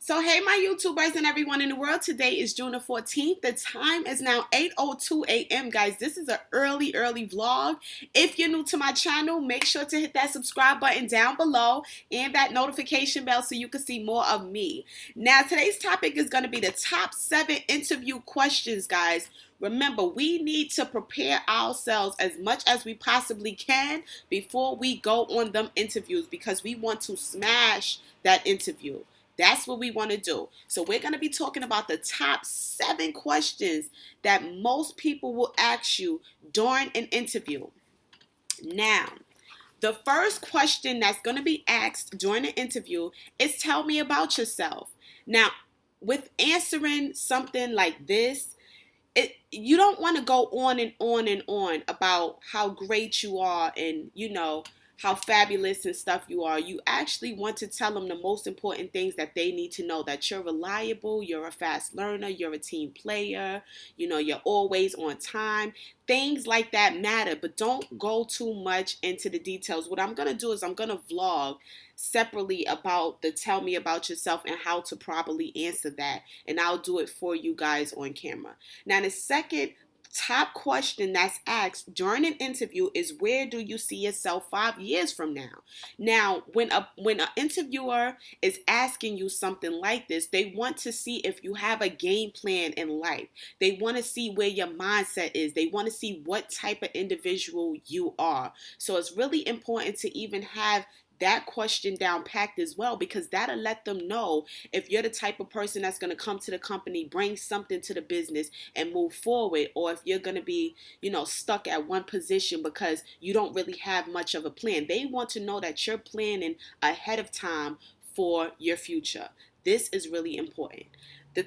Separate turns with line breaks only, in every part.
So hey my YouTubers and everyone in the world, today is June the 14th. The time is now 8:02 a.m. guys. This is an early vlog. If you're new to my channel, make sure to hit that subscribe button down below and that notification bell so you can see more of me. Now today's topic is going to be the top 7 interview questions, guys. Remember, we need to prepare ourselves as much as we possibly can before we go on them interviews because we want to smash that interview. That's what we want to do. So we're going to be talking about the top 7 questions that most people will ask you during an interview. Now, the first question that's going to be asked during an interview is tell me about yourself. Now, with answering something like this, you don't want to go on and on and on about how great you are and, how fabulous and stuff you are. You actually want to tell them the most important things that they need to know, that you're reliable, you're a fast learner, you're a team player, you're always on time. Things like that matter, but don't go too much into the details. What I'm going to do is I'm going to vlog separately about the tell me about yourself and how to properly answer that. And I'll do it for you guys on camera. Now, the second top question that's asked during an interview is where do you see yourself 5 years from now? Now, when an interviewer is asking you something like this, they want to see if you have a game plan in life. They want to see where your mindset is. They want to see what type of individual you are. So it's really important to even have that question down packed as well, because that'll let them know if you're the type of person that's going to come to the company, bring something to the business and move forward, or if you're going to be, stuck at one position because you don't really have much of a plan. They want to know that you're planning ahead of time for your future. This is really important. The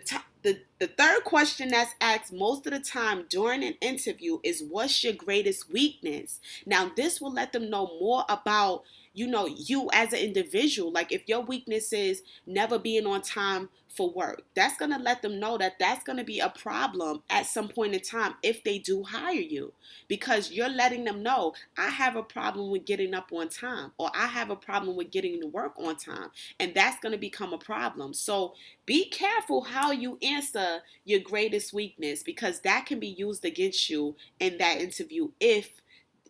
third question that's asked most of the time during an interview is what's your greatest weakness? Now, this will let them know more about you as an individual. Like if your weakness is never being on time for work, that's going to let them know that that's going to be a problem at some point in time if they do hire you, because you're letting them know I have a problem with getting up on time, or I have a problem with getting to work on time, and that's going to become a problem. So be careful how you answer your greatest weakness, because that can be used against you in that interview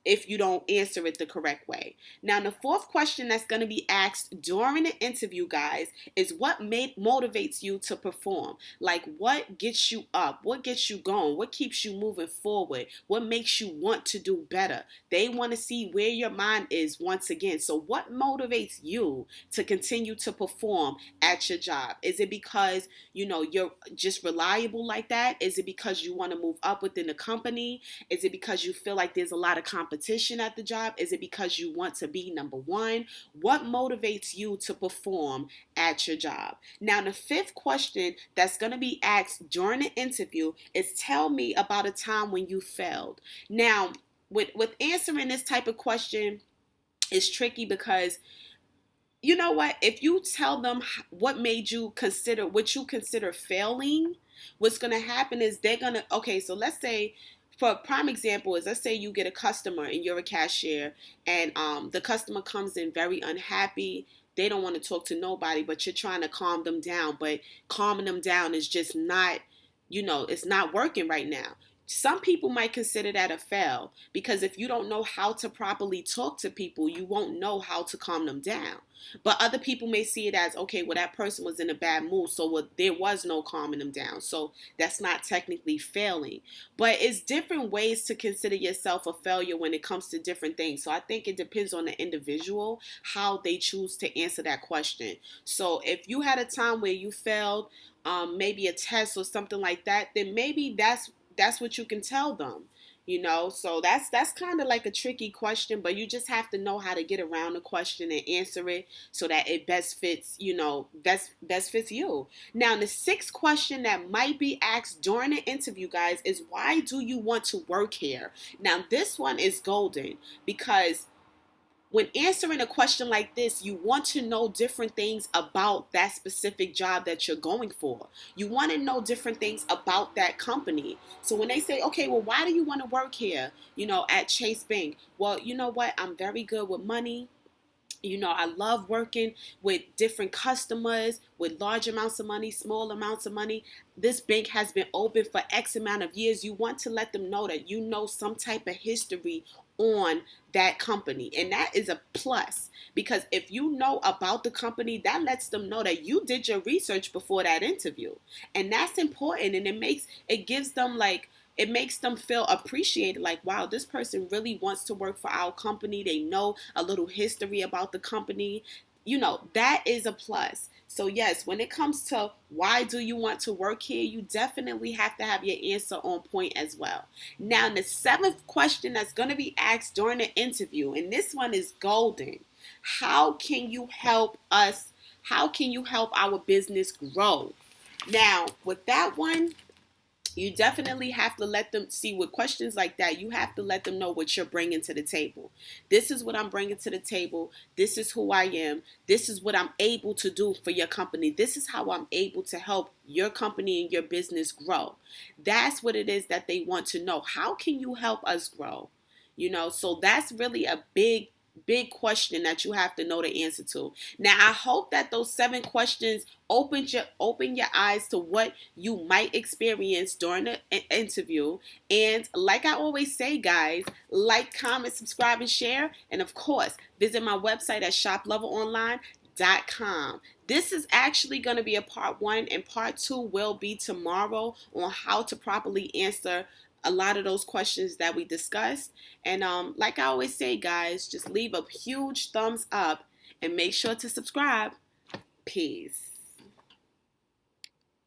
if you don't answer it the correct way. Now, the fourth question that's going to be asked during an interview, guys, is what motivates you to perform? Like, what gets you up? What gets you going? What keeps you moving forward? What makes you want to do better? They want to see where your mind is once again. So what motivates you to continue to perform at your job? Is it because, you're just reliable like that? Is it because you want to move up within the company? Is it because you feel like there's a lot of competition at the job? Is it because you want to be number one? What motivates you to perform at your job? Now, the fifth question that's going to be asked during an interview is tell me about a time when you failed. Now, with answering this type of question is tricky because you know what? If you tell them what you consider failing, what's going to happen is they're going to, okay, so let's say, for a prime example is, let's say you get a customer and you're a cashier, and the customer comes in very unhappy. They don't want to talk to nobody, but you're trying to calm them down. But calming them down is just not, it's not working right now. Some people might consider that a fail, because if you don't know how to properly talk to people, you won't know how to calm them down. But other people may see it as, okay, well, that person was in a bad mood, so there was no calming them down. So that's not technically failing. But it's different ways to consider yourself a failure when it comes to different things. So I think it depends on the individual, how they choose to answer that question. So if you had a time where you failed, maybe a test or something like that, then maybe that's what you can tell them, so that's kind of like a tricky question, but you just have to know how to get around the question and answer it so that it best fits, best fits you. Now, the sixth question that might be asked during an interview, guys, is why do you want to work here? Now, this one is golden, because when answering a question like this, you want to know different things about that specific job that you're going for. You want to know different things about that company. So when they say, okay, well, why do you want to work here, at Chase Bank? Well, you know what? I'm very good with money. I love working with different customers with large amounts of money, small amounts of money. This bank has been open for X amount of years. You want to let them know that you know some type of history on that company. And that is a plus, because if you know about the company, that lets them know that you did your research before that interview. And that's important. And it gives them like, it makes them feel appreciated, like, wow, this person really wants to work for our company. They know a little history about the company. That is a plus. So yes, when it comes to why do you want to work here, you definitely have to have your answer on point as well. Now, the seventh question that's going to be asked during the interview, and this one is golden. How can you help us? How can you help our business grow? Now, with that one, you definitely have to let them see, with questions like that, you have to let them know what you're bringing to the table. This is what I'm bringing to the table. This is who I am. This is what I'm able to do for your company. This is how I'm able to help your company and your business grow. That's what it is that they want to know. How can you help us grow? So that's really a big question that you have to know the answer to. Now, I hope that those 7 questions open your eyes to what you might experience during the interview. And like I always say, guys, like, comment, subscribe, and share. And of course, visit my website at shoploveronline.com. This is actually going to be a part 1, and part 2 will be tomorrow on how to properly answer a lot of those questions that we discussed. And like I always say, guys, just leave a huge thumbs up and make sure to subscribe. Peace.